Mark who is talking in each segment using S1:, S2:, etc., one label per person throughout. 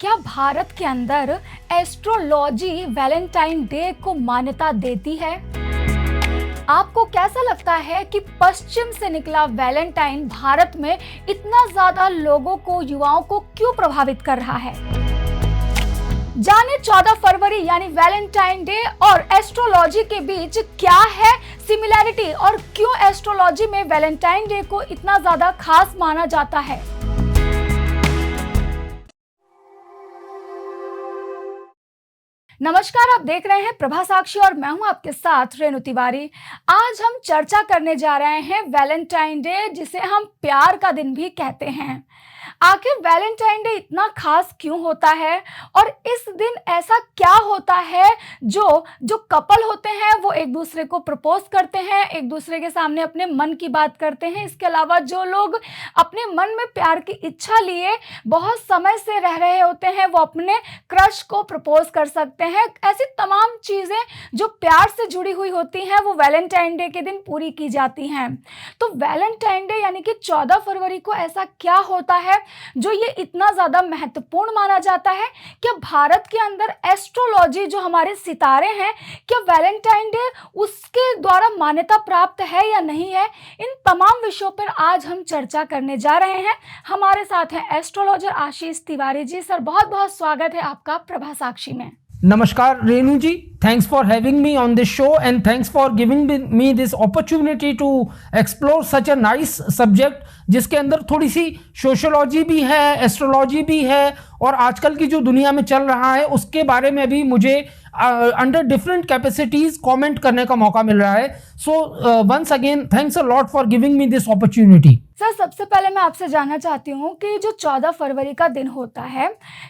S1: क्या भारत के अंदर एस्ट्रोलॉजी वैलेंटाइन डे को मान्यता देती है? आपको कैसा लगता है कि पश्चिम से निकला वैलेंटाइन भारत में इतना ज्यादा लोगों को, युवाओं को क्यों प्रभावित कर रहा है? जाने 14 फरवरी यानी वैलेंटाइन डे और एस्ट्रोलॉजी के बीच क्या है सिमिलैरिटी और क्यों एस्ट्रोलॉजी में वैलेंटाइन डे को इतना ज्यादा खास माना जाता है। नमस्कार, आप देख रहे हैं प्रभा साक्षी और मैं हूं आपके साथ रेणु तिवारी। आज हम चर्चा करने जा रहे हैं वैलेंटाइन डे, जिसे हम प्यार का दिन भी कहते हैं। आखिर वैलेंटाइन डे इतना खास क्यों होता है और इस दिन ऐसा क्या होता है जो कपल होते हैं वो एक दूसरे को प्रपोज करते हैं, एक दूसरे के सामने अपने मन की बात करते हैं। इसके अलावा जो लोग अपने मन में प्यार की इच्छा लिए बहुत समय से रह रहे होते हैं वो अपने क्रश को प्रपोज कर सकते हैं। ऐसी तमाम चीज़ें जो प्यार से जुड़ी हुई होती हैं वो वैलेंटाइन डे के दिन पूरी की जाती हैं। तो वैलेंटाइन डे यानी कि 14 फरवरी को ऐसा क्या होता है जो ये इतना ज़्यादा महत्वपूर्ण माना जाता है? क्या भारत के अंदर एस्ट्रोलॉजी, जो हमारे सितारे हैं, क्या वैलेंटाइन डे उसके द्वारा मान्यता प्राप्त है या नहीं है? इन तमाम विषयों पर आज हम चर्चा करने जा रहे हैं। हमारे साथ हैं एस्ट्रोलॉजर आशीष तिवारी जी। सर, बहुत बहुत स्वागत है आपका प्रभा साक्षी में।
S2: नमस्कार रेणु जी, thanks for having me on this show and thanks for giving me this opportunity to explore such a nice subject जिसके अंदर थोड़ी सी सोशोलॉजी भी है, एस्ट्रोलॉजी भी है और आजकल की जो दुनिया में चल रहा है उसके बारे में भी मुझे अंडर डिफरेंट कैपेसिटीज कमेंट करने का मौका मिल रहा है। So once again thanks a lot for giving me this opportunity.
S1: Sir, सबसे पहले मैं आपसे जानना चाहती हूँ कि जो 14 फरवरी का दिन होता है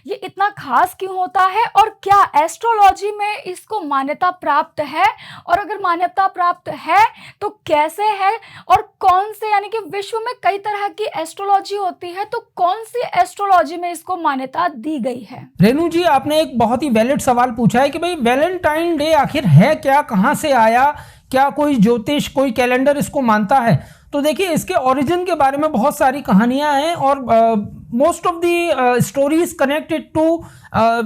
S1: ये इतना खास क्यों होता है और क्या एस्ट्रोलॉजी में इसको मान्यता प्राप्त है, और अगर मान्यता प्राप्त है तो कैसे है और कौन से, यानी कि विश्व में कई तरह की एस्ट्रोलॉजी होती है तो कौन सी एस्ट्रोलॉजी में इसको मान्यता दी गई है?
S2: रेणु जी, आपने एक बहुत ही वैलिड सवाल पूछा है कि भाई वैलेंटाइन डे आखिर है क्या, कहाँ से आया, क्या कोई ज्योतिष, कोई कैलेंडर इसको मानता है? तो देखिए, इसके ओरिजिन के बारे में बहुत सारी कहानियां हैं और most of the stories connected to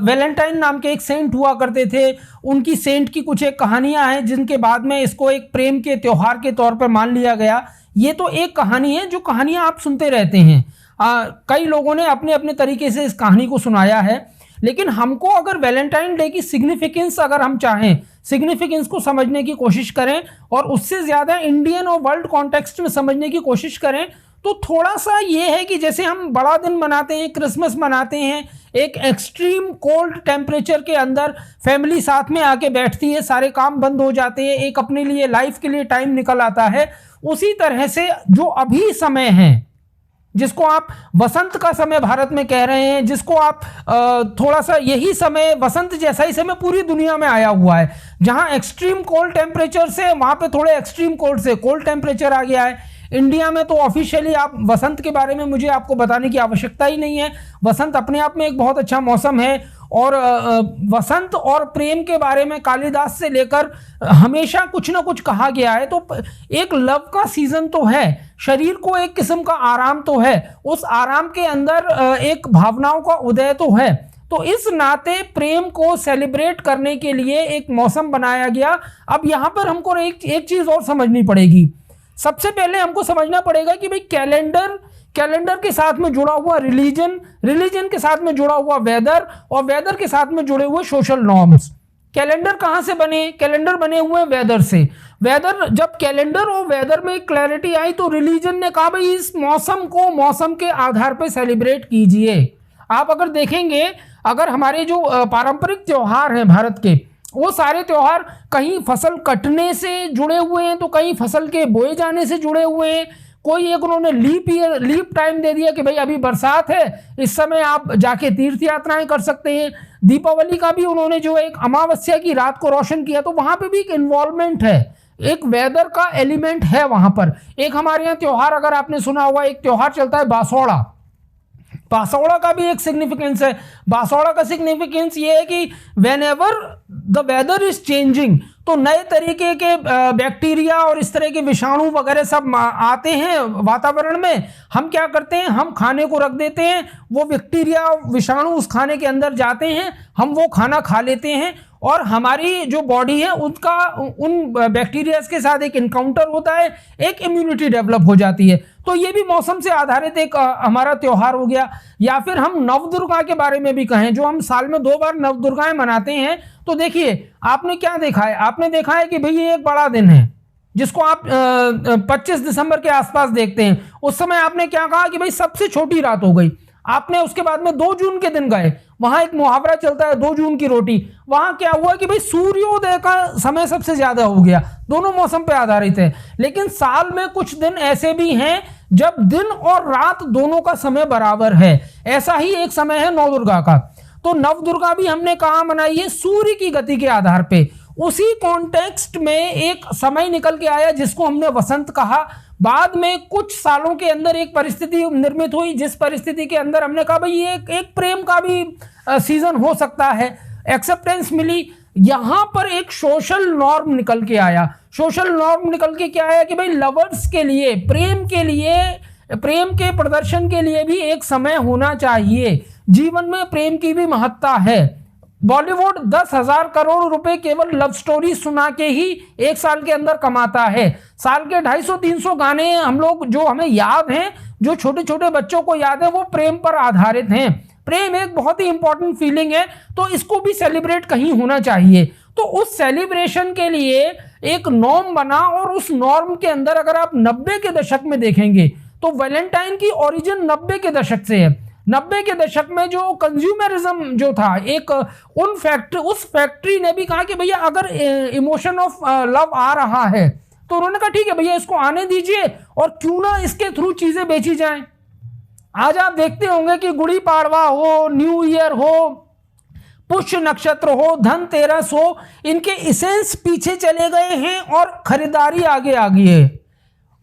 S2: Valentine नाम के एक सेंट हुआ करते थे। उनकी सेंट की कुछ एक कहानियां हैं जिनके बाद में इसको एक प्रेम के त्योहार के तौर पर मान लिया गया। ये तो एक कहानी है, जो कहानियां आप सुनते रहते हैं। कई लोगों ने अपने अपने तरीके से इस कहानी को सुनाया है, लेकिन हमको अगर वैलेंटाइन डे की सिग्निफिकेंस, अगर हम चाहें सिग्निफिकेंस को समझने की कोशिश करें और उससे ज़्यादा इंडियन और वर्ल्ड कॉन्टेक्स्ट में समझने की कोशिश करें, तो थोड़ा सा ये है कि जैसे हम बड़ा दिन मनाते हैं, क्रिसमस मनाते हैं, एक एक्सट्रीम कोल्ड टेम्परेचर के अंदर फैमिली साथ में आके बैठती है, सारे काम बंद हो जाते हैं, एक अपने लिए, लाइफ के लिए टाइम निकल आता है। उसी तरह से जो अभी समय है, जिसको आप वसंत का समय भारत में कह रहे हैं, जिसको आप थोड़ा सा यही समय, वसंत जैसा ही समय पूरी दुनिया में आया हुआ है, जहां एक्सट्रीम कोल्ड टेम्परेचर से वहां पे थोड़े एक्सट्रीम कोल्ड से कोल्ड टेम्परेचर आ गया है। इंडिया में तो ऑफिशियली आप वसंत के बारे में मुझे आपको बताने की आवश्यकता ही नहीं है। वसंत अपने आप में एक बहुत अच्छा मौसम है और वसंत और प्रेम के बारे में कालिदास से लेकर हमेशा कुछ ना कुछ कहा गया है। तो एक लव का सीजन तो है, शरीर को एक किस्म का आराम तो है, उस आराम के अंदर एक भावनाओं का उदय तो है। तो इस नाते प्रेम को सेलिब्रेट करने के लिए एक मौसम बनाया गया। अब यहाँ पर हमको एक चीज़ और समझनी पड़ेगी। सबसे पहले हमको समझना पड़ेगा कि भाई कैलेंडर के साथ में जुड़ा हुआ रिलीजन के साथ में जुड़ा हुआ वेदर और वेदर के साथ में जुड़े हुए सोशल नॉर्म्स। कैलेंडर कहाँ से बने? कैलेंडर बने हुए वेदर से। वेदर, जब कैलेंडर और वेदर में क्लैरिटी आई तो रिलीजन ने कहा भाई इस मौसम को मौसम के आधार पर सेलिब्रेट कीजिए। आप अगर देखेंगे, अगर हमारे जो पारंपरिक त्योहार हैं भारत के, वो सारे त्योहार कहीं फसल कटने से जुड़े हुए हैं तो कहीं फसल के बोए जाने से जुड़े हुए हैं। कोई एक उन्होंने लीप टाइम दे दिया कि भाई अभी बरसात है, इस समय आप जाके तीर्थ यात्राएं कर सकते हैं। दीपावली का भी उन्होंने जो एक अमावस्या की रात को रोशन किया, तो वहाँ पे भी एक इन्वॉल्वमेंट है, एक वेदर का एलिमेंट है वहाँ पर। एक हमारे यहाँ त्योहार, अगर आपने सुना हुआ, एक त्योहार चलता है बासोड़ा। बासौड़ा का भी एक सिग्निफिकेंस है। बासौड़ा का सिग्निफिकेंस ये है कि whenever the weather is changing, तो नए तरीके के बैक्टीरिया और इस तरह के विषाणु वगैरह सब आते हैं वातावरण में। हम क्या करते हैं, हम खाने को रख देते हैं, वो बैक्टीरिया विषाणु उस खाने के अंदर जाते हैं, हम वो खाना खा लेते हैं और हमारी जो बॉडी है उनका उन बैक्टीरिया के साथ एक इनकाउंटर होता है, एक इम्यूनिटी डेवलप हो जाती है। तो ये भी मौसम से आधारित एक हमारा त्योहार हो गया। या फिर हम नवदुर्गा के बारे में भी कहें, जो हम साल में 2 बार नवदुर्गाएं मनाते हैं, तो देखिए आपने क्या देखा है, आपने देखा है कि भाई ये एक बड़ा दिन है जिसको आप 25 दिसंबर के आसपास देखते हैं। उस समय आपने क्या कहा कि भाई सबसे छोटी रात हो गई। आपने उसके बाद में 2 जून के दिन गए, वहां एक मुहावरा चलता है 2 जून की रोटी। वहां क्या हुआ कि भाई सूर्योदय का समय सबसे ज्यादा हो गया। दोनों मौसम पे आधारित है, लेकिन साल में कुछ दिन ऐसे भी हैं जब दिन और रात दोनों का समय बराबर है। ऐसा ही एक समय है नवदुर्गा का। तो नवदुर्गा भी हमने कहाँ मनाई है, सूर्य की गति के आधार पे। उसी कॉन्टेक्स्ट में एक समय निकल के आया जिसको हमने वसंत कहा। बाद में कुछ सालों के अंदर एक परिस्थिति निर्मित हुई जिस परिस्थिति के अंदर हमने कहा भाई ये एक प्रेम का भी सीजन हो सकता है, एक्सेप्टेंस मिली। यहां पर एक सोशल नॉर्म निकल के आया। सोशल नॉर्म निकल के क्या आया कि भाई लवर्स के लिए, प्रेम के प्रदर्शन के लिए भी एक समय होना चाहिए। जीवन में प्रेम की भी महत्ता है। बॉलीवुड 10,000 करोड़ रुपए केवल लव स्टोरी सुना के ही एक साल के अंदर कमाता है। साल के 250-300 गाने हम लोग जो हमें याद हैं, जो छोटे छोटे बच्चों को याद है, वो प्रेम पर आधारित हैं। प्रेम एक बहुत ही इंपॉर्टेंट फीलिंग है, तो इसको भी सेलिब्रेट कहीं होना चाहिए। तो उस सेलिब्रेशन के लिए एक नॉर्म बना, और उस नॉर्म के अंदर अगर आप 90 के दशक में देखेंगे तो वैलेंटाइन की ओरिजिन 90 के दशक से है। 90 के दशक में जो कंज्यूमरिज्म जो था, एक उस फैक्ट्री ने भी कहा कि भैया अगर इमोशन ऑफ लव आ रहा है तो उन्होंने कहा ठीक है भैया इसको आने दीजिए, और क्यों ना इसके थ्रू चीजें बेची जाएं। आज आप देखते होंगे कि गुड़ी पाड़वा हो, न्यू ईयर हो, पुष्य नक्षत्र हो, धनतेरस हो, इनके इसेंस पीछे चले गए हैं और खरीदारी आगे आ गई है।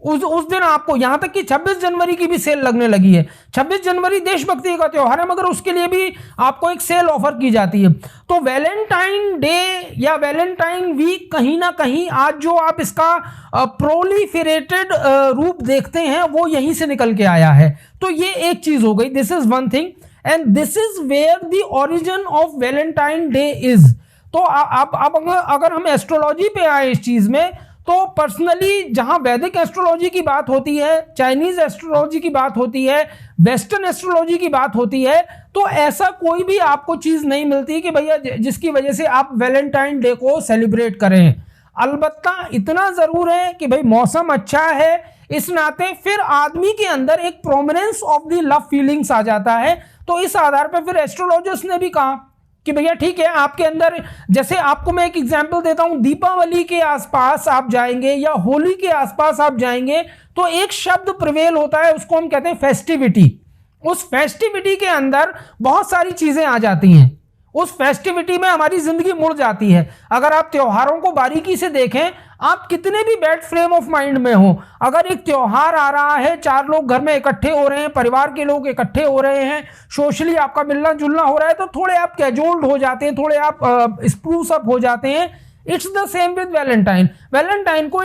S2: उस दिन आपको, यहां तक कि 26 जनवरी की भी सेल लगने लगी है। 26 जनवरी देशभक्ति का त्योहार है, मगर उसके लिए भी आपको एक सेल ऑफर की जाती है। तो वैलेंटाइन डे या वैलेंटाइन वीक कहीं ना कहीं आज जो आप इसका प्रोलिफरेटेड रूप देखते हैं वो यहीं से निकल के आया है। तो ये एक चीज हो गई, this is one thing, and this is where the origin of Valentine Day is. तो अब अगर हम एस्ट्रोलॉजी पे आए इस चीज में, तो पर्सनली जहां वैदिक एस्ट्रोलॉजी की बात होती है, चाइनीज एस्ट्रोलॉजी की बात होती है, वेस्टर्न एस्ट्रोलॉजी की बात होती है, तो ऐसा कोई भी आपको चीज नहीं मिलती कि भैया जिसकी वजह से आप वैलेंटाइन डे को सेलिब्रेट करें। अलबत्ता इतना जरूर है कि भाई मौसम अच्छा है, इस नाते फिर आदमी के अंदर एक prominence of the love feelings आ जाता है। तो इस आधार पर फिर एस्ट्रोलॉजर्स ने भी कहा कि भैया ठीक है, आपके अंदर, जैसे आपको मैं एक एग्जांपल देता हूं, दीपावली के आसपास आप जाएंगे या होली के आसपास आप जाएंगे तो एक शब्द प्रिवेल होता है, उसको हम कहते हैं फेस्टिविटी। उस फेस्टिविटी के अंदर बहुत सारी चीजें आ जाती हैं। उस फेस्टिविटी में हमारी जिंदगी मुड़ जाती है। अगर आप त्योहारों को बारीकी से देखें, आप कितने भी बैड फ्रेम ऑफ माइंड में हो, अगर एक त्योहार आ रहा है, 4 लोग घर में इकट्ठे हो रहे हैं, परिवार के लोग इकट्ठे हो रहे हैं, सोशली आपका मिलना जुलना हो रहा है, तो थोड़े आप कैजुअल्ड हो जाते हैं, थोड़े आप स्प्रूस अप हो जाते हैं। It's the same with Valentine. Valentine को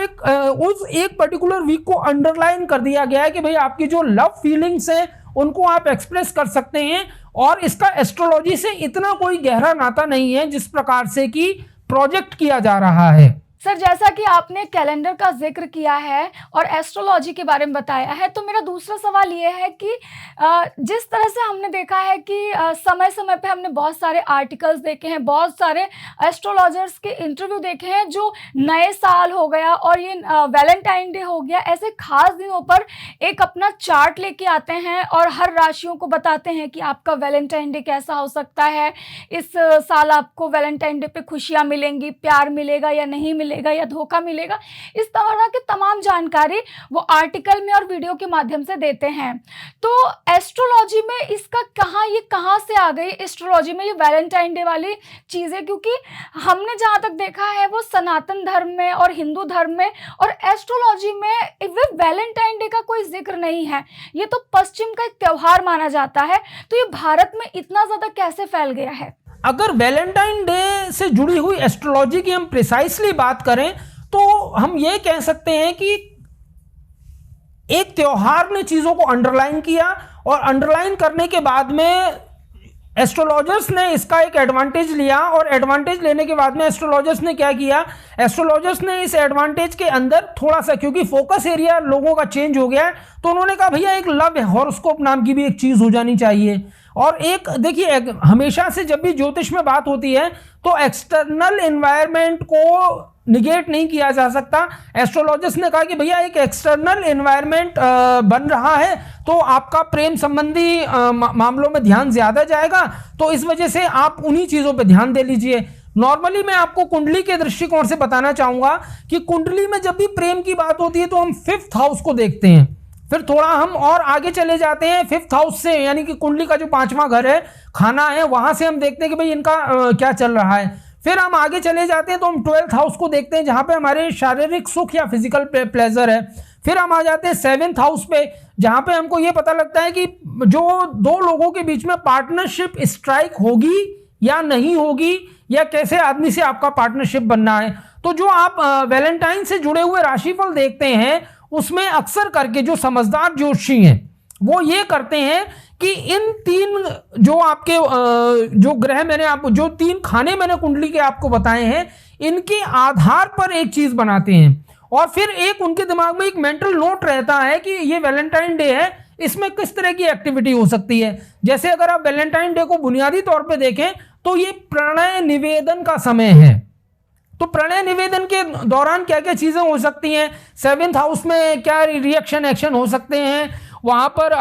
S2: उस एक पर्टिकुलर वीक को अंडरलाइन कर दिया गया है कि भाई आपकी जो लव फीलिंग्स हैं उनको आप एक्सप्रेस कर सकते हैं, और इसका एस्ट्रोलॉजी से इतना कोई गहरा नाता नहीं है जिस प्रकार से कि प्रोजेक्ट किया जा रहा है।
S1: सर, जैसा कि आपने कैलेंडर का जिक्र किया है और एस्ट्रोलॉजी के बारे में बताया है, तो मेरा दूसरा सवाल ये है कि जिस तरह से हमने देखा है कि समय समय पे हमने बहुत सारे आर्टिकल्स देखे हैं, बहुत सारे एस्ट्रोलॉजर्स के इंटरव्यू देखे हैं, जो नए साल हो गया और ये वैलेंटाइन डे हो गया, ऐसे खास दिनों पर एक अपना चार्ट लेके आते हैं और हर राशियों को बताते हैं कि आपका वैलेंटाइन डे कैसा हो सकता है, इस साल आपको वैलेंटाइन डे पे खुशियाँ मिलेंगी, प्यार मिलेगा या नहीं मिलेगा। मिलेगा या धोखा मिलेगा, इस तरह की तमाम जानकारी वो आर्टिकल में और वीडियो के माध्यम से देते हैं। तो एस्ट्रोलॉजी में इसका ये कहाँ से आ गई एस्ट्रोलॉजी में ये वैलेंटाइन डे वाली चीज़ें? क्योंकि हमने जहाँ तक देखा है वो सनातन धर्म में और हिंदू धर्म में और एस्ट्रोलॉजी में वैलेंटाइन डे का कोई जिक्र नहीं है। ये तो पश्चिम का एक त्योहार माना जाता है, तो ये भारत में इतना ज़्यादा कैसे फैल गया है?
S2: अगर वैलेंटाइन डे से जुड़ी हुई एस्ट्रोलॉजी की हम प्रिसाइसली बात करें तो हम ये कह सकते हैं कि एक त्योहार ने चीज़ों को अंडरलाइन किया और अंडरलाइन करने के बाद में एस्ट्रोलॉजर्स ने इसका एक एडवांटेज लिया और एडवांटेज लेने के बाद में एस्ट्रोलॉजर्स ने क्या किया, एस्ट्रोलॉजर्स ने इस एडवांटेज के अंदर थोड़ा सा, क्योंकि फोकस एरिया लोगों का चेंज हो गया है, तो उन्होंने कहा भैया एक लव हॉरोस्कोप नाम की भी एक चीज़ हो जानी चाहिए। और एक देखिए, हमेशा से जब भी ज्योतिष में बात होती है तो एक्सटर्नल एनवायरनमेंट को निगेट नहीं किया जा सकता। एस्ट्रोलॉजर्स ने कहा कि भैया एक एक्सटर्नल एनवायरनमेंट बन रहा है तो आपका प्रेम संबंधी मामलों में ध्यान ज्यादा जाएगा, तो इस वजह से आप उन्हीं चीज़ों पे ध्यान दे लीजिए। नॉर्मली मैं आपको कुंडली के दृष्टिकोण से बताना चाहूँगा कि कुंडली में जब भी प्रेम की बात होती है तो हम 5th हाउस को देखते हैं। फिर थोड़ा हम और आगे चले जाते हैं 5th हाउस से, यानी कि कुंडली का जो 5वां घर है, खाना है, वहाँ से हम देखते हैं कि भाई इनका क्या चल रहा है। फिर हम आगे चले जाते हैं तो हम 12th हाउस को देखते हैं जहाँ पे हमारे शारीरिक सुख या फिजिकल प्लेजर है। फिर हम आ जाते हैं 7th हाउस पे जहाँ पे हमको ये पता लगता है कि जो दो लोगों के बीच में पार्टनरशिप स्ट्राइक होगी या नहीं होगी, या कैसे आदमी से आपका पार्टनरशिप बनना है। तो जो आप वैलेंटाइन से जुड़े हुए राशिफल देखते हैं उसमें अक्सर करके जो समझदार ज्योतिषी हैं वो ये करते हैं कि इन 3 जो आपके जो ग्रह मैंने आपको, जो 3 खाने मैंने कुंडली के आपको बताए हैं, इनके आधार पर एक चीज बनाते हैं और फिर एक उनके दिमाग में एक मेंटल नोट रहता है कि ये वैलेंटाइन डे है, इसमें किस तरह की एक्टिविटी हो सकती है। जैसे अगर आप वैलेंटाइन डे को बुनियादी तौर पे देखें तो ये प्रणय निवेदन का समय है। तो प्रणय निवेदन के दौरान क्या क्या चीजें हो सकती हैं, 7th हाउस में क्या रिएक्शन एक्शन हो सकते हैं, वहाँ पर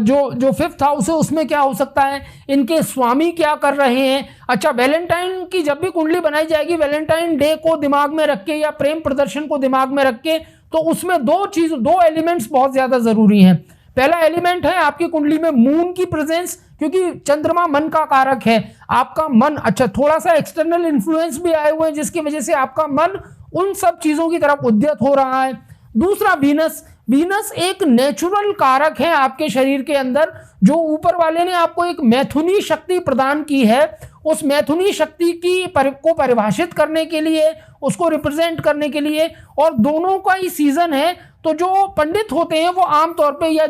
S2: जो 5th हाउस है उसमें क्या हो सकता है, इनके स्वामी क्या कर रहे हैं। अच्छा, वैलेंटाइन की जब भी कुंडली बनाई जाएगी वैलेंटाइन डे को दिमाग में रख के या प्रेम प्रदर्शन को दिमाग में रख के, तो उसमें 2 एलिमेंट्स बहुत ज़्यादा ज़रूरी हैं। पहला एलिमेंट है आपकी कुंडली में मून की प्रेजेंस, क्योंकि चंद्रमा मन का कारक है। आपका मन, अच्छा थोड़ा सा एक्सटर्नल इन्फ्लुएंस भी आए हुए हैं जिसकी वजह से आपका मन उन सब चीज़ों की तरफ उद्यत हो रहा है। दूसरा वीनस एक नेचुरल कारक है आपके शरीर के अंदर, जो ऊपर वाले ने आपको एक मैथुनी शक्ति प्रदान की है। उस मैथुनी शक्ति को परिभाषित करने के लिए, उसको रिप्रेजेंट करने के लिए, और दोनों का ही सीजन है। तो जो पंडित होते हैं वो आमतौर पे, या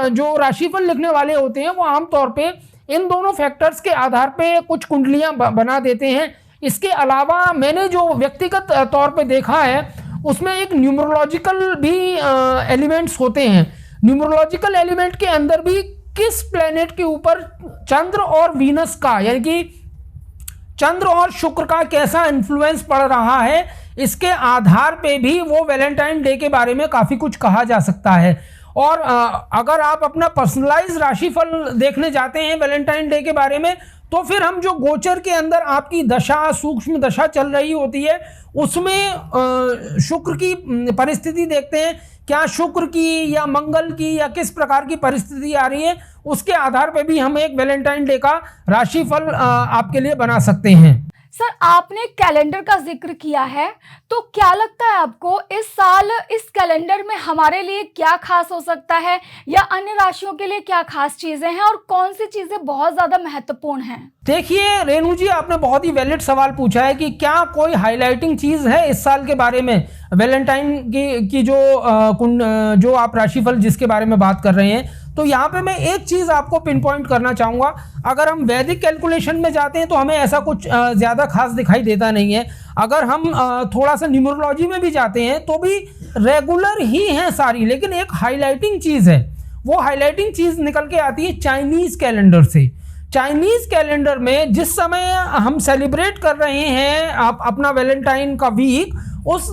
S2: जो राशिफल लिखने वाले होते हैं वो आमतौर पे इन दोनों फैक्टर्स के आधार पे कुछ कुंडलियां बना देते हैं। इसके अलावा मैंने जो व्यक्तिगत तौर पे देखा है उसमें एक न्यूमरोलॉजिकल भी एलिमेंट्स होते हैं। न्यूमरोलॉजिकल एलिमेंट के अंदर भी किस प्लेनेट के ऊपर चंद्र और वीनस का, यानी कि चंद्र और शुक्र का कैसा इन्फ्लुएंस पड़ रहा है, इसके आधार पे भी वो वैलेंटाइन डे के बारे में काफ़ी कुछ कहा जा सकता है। और अगर आप अपना पर्सनलाइज राशिफल देखने जाते हैं वैलेंटाइन डे के बारे में, तो फिर हम जो गोचर के अंदर आपकी दशा, सूक्ष्म दशा चल रही होती है, उसमें शुक्र की परिस्थिति देखते हैं, क्या शुक्र की या मंगल की या किस प्रकार की परिस्थिति आ रही है, उसके आधार पर भी हम एक वैलेंटाइन डे का राशिफल आपके लिए बना सकते हैं।
S1: सर, आपने कैलेंडर का जिक्र किया है, तो क्या लगता है आपको इस साल इस कैलेंडर में हमारे लिए क्या खास हो सकता है, या अन्य राशियों के लिए क्या खास चीजें हैं और कौन सी चीजें बहुत ज्यादा महत्वपूर्ण हैं? देखिए
S2: रेणु जी, आपने बहुत ही वैलिड सवाल पूछा है कि क्या कोई हाईलाइटिंग चीज है इस साल के बारे में। वैलेंटाइन की जो आप राशिफल जिसके बारे में बात कर रहे हैं, तो यहाँ पे मैं एक चीज़ आपको पिन पॉइंट करना चाहूँगा। अगर हम वैदिक कैलकुलेशन में जाते हैं तो हमें ऐसा कुछ ज़्यादा खास दिखाई देता नहीं है। अगर हम थोड़ा सा न्यूमरोलॉजी में भी जाते हैं तो भी रेगुलर ही हैं सारी, लेकिन एक हाईलाइटिंग चीज़ है। वो हाईलाइटिंग चीज़ निकल के आती है चाइनीज़ कैलेंडर से। चाइनीज़ कैलेंडर में जिस समय हम सेलिब्रेट कर रहे हैं अपना वैलेंटाइन का वीक, उस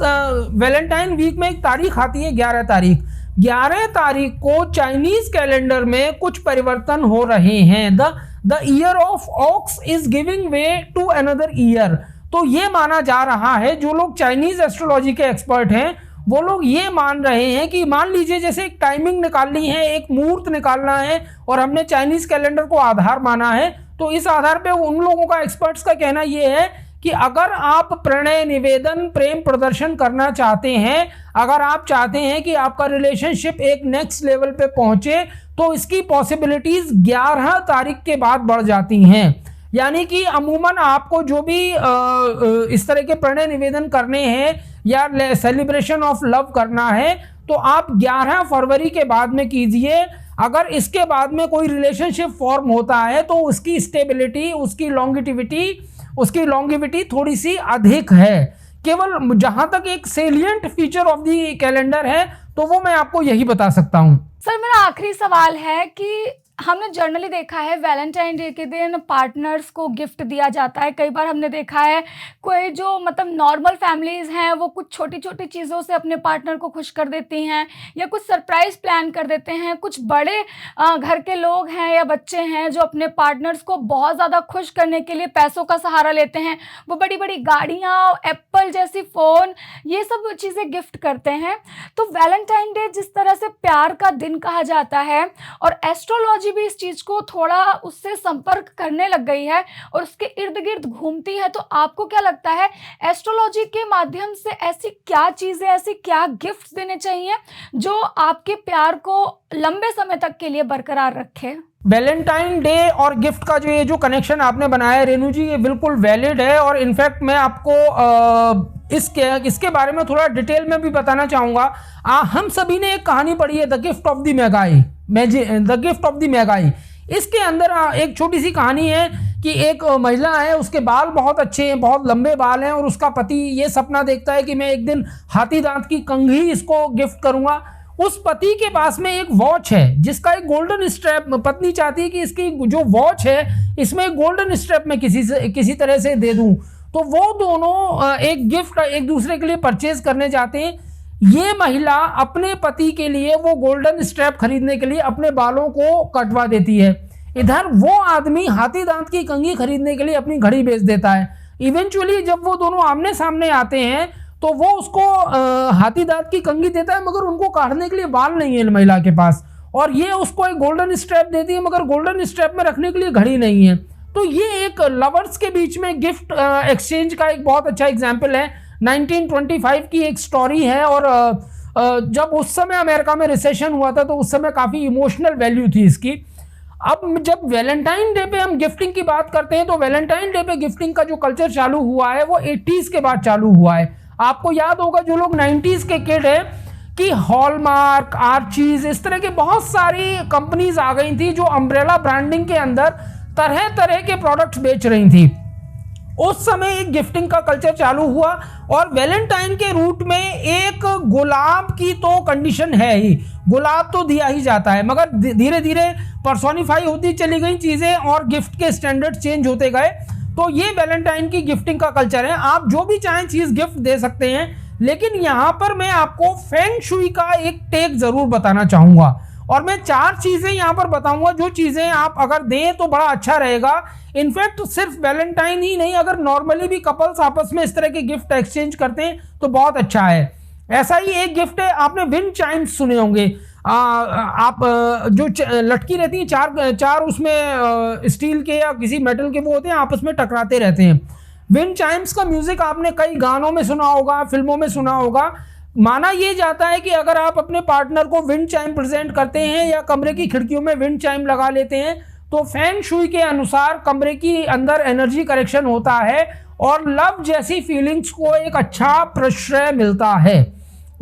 S2: वैलेंटाइन वीक में एक तारीख आती है 11 तारीख। 11 तारीख को चाइनीज कैलेंडर में कुछ परिवर्तन हो रहे हैं। The year of ox is giving way to another year. तो तो ये माना जा रहा है, जो लोग चाइनीज एस्ट्रोलॉजी के एक्सपर्ट हैं वो लोग ये मान रहे हैं कि मान लीजिए जैसे एक टाइमिंग निकालनी है, एक मुहूर्त निकालना है और हमने चाइनीज कैलेंडर को आधार माना है, तो इस आधार पे उन लोगों का, एक्सपर्ट्स का कहना ये है कि अगर आप प्रणय निवेदन, प्रेम प्रदर्शन करना चाहते हैं, अगर आप चाहते हैं कि आपका रिलेशनशिप एक नेक्स्ट लेवल पे पहुंचे, तो इसकी पॉसिबिलिटीज 11 तारीख के बाद बढ़ जाती हैं। यानी कि अमूमन आपको जो भी इस तरह के प्रणय निवेदन करने हैं या सेलिब्रेशन ऑफ लव करना है, तो आप 11 फरवरी के बाद में कीजिए। अगर इसके बाद में कोई रिलेशनशिप फॉर्म होता है तो उसकी स्टेबिलिटी, उसकी लॉन्गिविटी थोड़ी सी अधिक है। केवल जहां तक एक salient feature of the calendar है तो वो मैं आपको यही बता सकता हूं।
S1: सर, मेरा आखिरी सवाल है कि हमने जनरली देखा है वैलेंटाइन डे के दिन पार्टनर्स को गिफ्ट दिया जाता है। कई बार हमने देखा है कोई जो मतलब नॉर्मल फैमिलीज़ हैं वो कुछ छोटी छोटी चीज़ों से अपने पार्टनर को खुश कर देती हैं या कुछ सरप्राइज़ प्लान कर देते हैं। कुछ बड़े घर के लोग हैं या बच्चे हैं जो अपने पार्टनर्स को बहुत ज़्यादा खुश करने के लिए पैसों का सहारा लेते हैं। वो बड़ी बड़ी गाड़ियाँ, एप्पल जैसी फ़ोन, ये सब चीज़ें गिफ्ट करते हैं। तो वैलेंटाइन डे जिस तरह से प्यार का दिन कहा जाता है और एस्ट्रोलॉजी भी इस चीज को थोड़ा उससे संपर्क करने लग गई है और उसके इर्द गिर्द घूमती है, तो आपको क्या लगता है एस्ट्रोलॉजी के माध्यम से ऐसी क्या चीजें, ऐसी क्या गिफ्ट्स देने चाहिए जो आपके प्यार को लंबे समय तक के लिए बरकरार रखे?
S2: वैलेंटाइन डे और गिफ्ट का जो कनेक्शन आपने बनाया रेनू जी, ये बिल्कुल वैलिड है और इनफैक्ट मैं आपको इसके बारे में थोड़ा डिटेल में भी बताना चाहूँगा। हम सभी ने एक कहानी पढ़ी है, द गिफ्ट ऑफ द मैगाई। इसके अंदर एक छोटी सी कहानी है कि एक महिला है, उसके बाल बहुत अच्छे हैं, बहुत लंबे बाल हैं और उसका पति ये सपना देखता है कि मैं एक दिन हाथी दांत की कंघी इसको गिफ्ट करूँगा। उस पति के पास में एक वॉच है जिसका एक गोल्डन स्ट्रैप, पत्नी चाहती है कि इसकी जो वॉच है इसमें एक गोल्डन स्ट्रैप मैं किसी तरह से दे दूं। तो वो दोनों एक गिफ्ट एक दूसरे के लिए परचेज करने जाते हैं। ये महिला अपने पति के लिए वो गोल्डन स्ट्रैप खरीदने के लिए अपने बालों को कटवा देती है। इधर वो आदमी हाथी दांत की कंघी खरीदने के लिए अपनी घड़ी बेच देता है। इवेंचुअली जब वो दोनों आमने सामने आते हैं तो वो उसको हाथी दांत की कंघी देता है, मगर उनको काटने के लिए बाल नहीं है महिला के पास, और ये उसको एक गोल्डन स्ट्रैप देती है, मगर गोल्डन स्ट्रैप में रखने के लिए घड़ी नहीं है। तो ये एक लवर्स के बीच में गिफ्ट एक्सचेंज का एक बहुत अच्छा एग्जाम्पल है। 1925 की एक स्टोरी है और जब उस समय अमेरिका में रिसेशन हुआ था तो उस समय काफ़ी इमोशनल वैल्यू थी इसकी। अब जब वैलेंटाइन डे पे हम गिफ्टिंग की बात करते हैं तो वैलेंटाइन डे पे गिफ्टिंग का जो कल्चर चालू हुआ है वो 80s के बाद चालू हुआ है। आपको याद होगा जो लोग 90s के किड हैं कि हॉलमार्क, आर्चीज, इस तरह के बहुत सारी कंपनीज आ गई थी जो अम्ब्रेला ब्रांडिंग के अंदर तरह तरह के प्रोडक्ट्स बेच रही थी। उस समय एक गिफ्टिंग का कल्चर चालू हुआ और वैलेंटाइन के रूट में एक गुलाब की तो कंडीशन है ही, गुलाब तो दिया ही जाता है, मगर धीरे धीरे पर्सोनिफाई होती चली गई चीज़ें और गिफ्ट के स्टैंडर्ड चेंज होते गए। तो ये वैलेंटाइन की गिफ्टिंग का कल्चर है। आप जो भी चाहें चीज़ गिफ्ट दे सकते हैं, लेकिन यहाँ पर मैं आपको फेंग शुई का एक टेक ज़रूर बताना चाहूँगा और मैं 4 चीज़ें यहाँ पर बताऊँगा जो चीज़ें आप अगर दें तो बड़ा अच्छा रहेगा। इनफैक्ट सिर्फ वैलेंटाइन ही नहीं, अगर नॉर्मली भी कपल्स आपस में इस तरह के गिफ्ट एक्सचेंज करते हैं तो बहुत अच्छा है। ऐसा ही एक गिफ्ट है, आपने विंड चाइम्स सुने होंगे। आप जो लटकी रहती हैं चार उसमें स्टील के या किसी मेटल के वो होते हैं, आपस में टकराते रहते हैं। विंड चाइम्स का म्यूजिक आपने कई गानों में सुना होगा, फिल्मों में सुना होगा। माना यह जाता है कि अगर आप अपने पार्टनर को विंड चाइम प्रेजेंट करते हैं या कमरे की खिड़कियों में विंड चाइम लगा लेते हैं तो फेंग शुई के अनुसार कमरे की अंदर एनर्जी करेक्शन होता है और लव जैसी फीलिंग्स को एक अच्छा प्रश्रय मिलता है।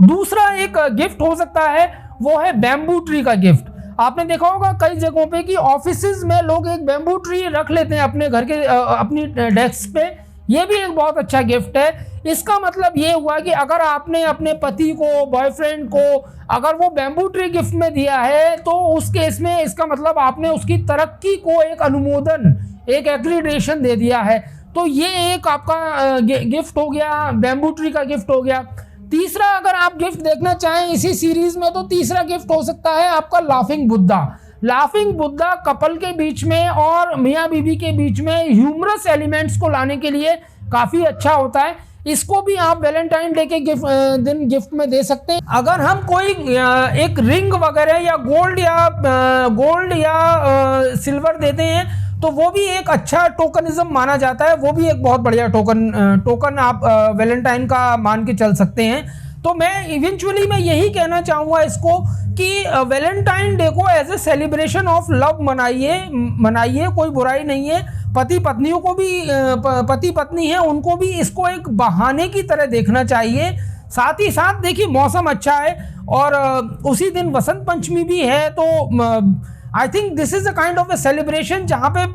S2: दूसरा एक गिफ्ट हो सकता है वो है बैम्बू ट्री का गिफ्ट। आपने देखा होगा कई जगहों पे कि ऑफिसेज में लोग एक बैम्बू ट्री रख लेते हैं अपने घर के अपनी डेस्क पे। ये भी एक बहुत अच्छा गिफ्ट है। इसका मतलब ये हुआ कि अगर आपने अपने पति को, बॉयफ्रेंड को अगर वो बैम्बू ट्री गिफ्ट में दिया है तो उस केस में इसका मतलब आपने उसकी तरक्की को एक अनुमोदन, एक एक्रीडेशन दे दिया है। तो ये एक आपका गिफ्ट हो गया, बैम्बू ट्री का गिफ्ट हो गया। तीसरा अगर आप गिफ्ट देखना चाहें इसी सीरीज में तो तीसरा गिफ्ट हो सकता है आपका laughing Buddha. Laughing Buddha couple के बीच में और मियाँ बीवी के बीच में ह्यूमरस एलिमेंट्स को लाने के लिए काफ़ी अच्छा होता है। इसको भी आप वैलेंटाइन डे के दिन गिफ्ट में दे सकते हैं। अगर हम कोई एक रिंग वगैरह या गोल्ड या सिल्वर देते हैं तो वो भी एक अच्छा टोकनिज्म माना जाता है, वो भी एक बहुत बढ़िया टोकन आप वैलेंटाइन का मान के चल सकते हैं। तो मैं इवेंचुअली मैं यही कहना चाहूँगा इसको कि वैलेंटाइन डे को as a celebration of love मनाइए, कोई बुराई नहीं है। पति पत्नियों को भी पति पत्नी है उनको भी इसको एक बहाने की तरह देखना चाहिए। साथ ही साथ देखिए मौसम अच्छा है और उसी दिन वसंत पंचमी भी है, तो I think this is a kind of A celebration जहाँ पे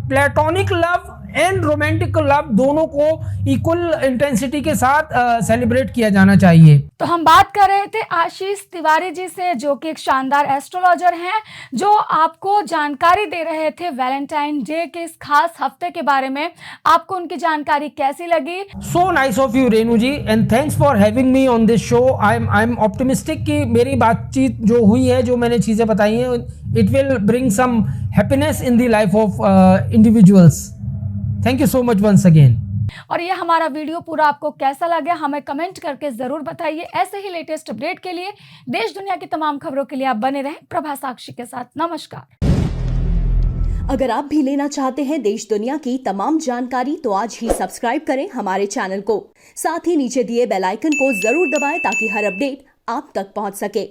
S2: platonic love and romantic love दोनों को इक्वल इंटेंसिटी के साथ सेलिब्रेट किया जाना चाहिए।
S1: तो हम बात कर रहे थे आशीष तिवारी जी से, जो कि एक शानदार एस्ट्रोलॉजर हैं, जो आपको जानकारी दे रहे थे वैलेंटाइन डे के इस खास हफ्ते के बारे में। आपको उनकी जानकारी कैसी लगी?
S2: So nice of you Renu ji, and thanks for having me on this show. I am optimistic कि मेरी बातचीत जो हुई है, जो मैंने चीज़ें बताई हैं, it will bring some happiness in the life of individuals. Thank you so much once again.
S1: और ये हमारा वीडियो पूरा आपको कैसा लगा हमें कमेंट करके ज़रूर बताइए। ऐसे ही लेटेस्ट अपडेट के लिए, देश दुनिया की तमाम खबरों के लिए आप बने रहें प्रभा साक्षी के साथ। नमस्कार।
S3: अगर आप भी लेना चाहते हैं देश दुनिया की तमाम जानकारी तो आज ही सब्सक्राइब करें हमारे चैनल को। साथ ही नीचे दिए बेल आइकन को जरूर दबाएं ताकि हर अपडेट आप तक पहुंच सके।